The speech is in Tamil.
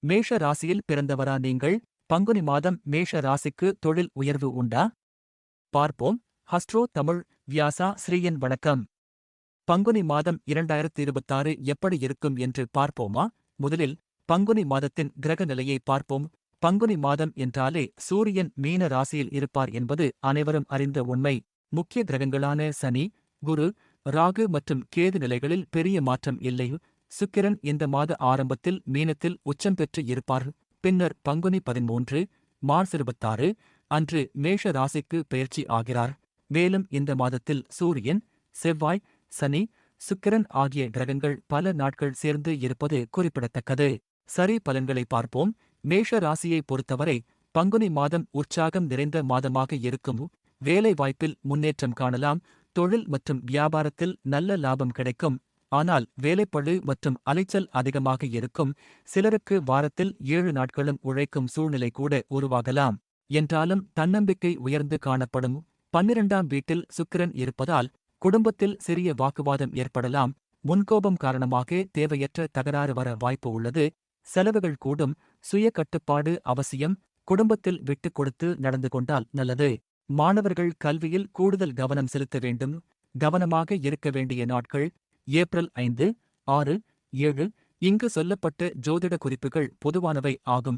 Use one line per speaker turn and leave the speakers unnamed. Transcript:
மேஷ ராசியில் பிறந்தவரா நீங்கள்? பங்குனி மாதம் மேஷ ராசிக்கு தொழில் உயர்வு உண்டா? பார்ப்போம். ஹஸ்ட்ரோ தமிழ் வியாசா ஸ்ரீயன் வணக்கம். பங்குனி மாதம் 2026 எப்படி இருக்கும் என்று பார்ப்போமா? முதலில் பங்குனி மாதத்தின் கிரக நிலையை பார்ப்போம். பங்குனி மாதம் என்றாலே சூரியன் மீன ராசியில் இருப்பார் என்பது அனைவரும் அறிந்த உண்மை. முக்கிய கிரகங்களான சனி, குரு, ராகு மற்றும் கேது நிலைகளில் பெரிய மாற்றம் இல்லை. சுக்கிரன் இந்த மாத ஆரம்பத்தில் மீனத்தில் உச்சம் பெற்று இருப்பார். பின்னர் பங்குனி 13, மார்ச் 26 அன்று மேஷ ராசிக்கு பெயர்ச்சி ஆகிறார். மேலும் இந்த மாதத்தில் சூரியன், செவ்வாய், சனி, சுக்கிரன் ஆகிய கிரகங்கள் பல நாட்கள் சேர்ந்து இருப்பது குறிப்பிடத்தக்கது. சரி, பலன்களை பார்ப்போம். மேஷ ராசியை பொறுத்தவரை பங்குனி மாதம் உற்சாகம் நிறைந்த மாதமாக இருக்கும். வேலை வாய்ப்பில் முன்னேற்றம் காணலாம். தொழில் மற்றும் வியாபாரத்தில் நல்ல லாபம் கிடைக்கும். ஆனால் வேலைப்பளு மற்றும் அலைச்சல் அதிகமாக இருக்கும். சிலருக்கு வாரத்தில் 7 நாட்களும் உழைக்கும் சூழ்நிலை கூட உருவாகலாம். என்றாலும் தன்னம்பிக்கை உயர்ந்து காணப்படும். 12ஆம் வீட்டில் சுக்கிரன் இருப்பதால் குடும்பத்தில் சிறிய வாக்குவாதம் ஏற்படலாம். முன்கோபம் காரணமாக தேவையற்ற தகராறு வர வாய்ப்பு உள்ளது. செலவுகள் கூடும். சுய கட்டுப்பாடு அவசியம். குடும்பத்தில் விட்டுக் கொடுத்து நடந்து கொண்டால் நல்லது. மாணவர்கள் கல்வியில் கூடுதல் கவனம் செலுத்த வேண்டும். கவனமாக இருக்க வேண்டிய நாட்கள் ஏப்ரல் 5, 6, 7. இங்கு சொல்லப்பட்ட ஜோதிட குறிப்புகள் பொதுவானவை ஆகும்.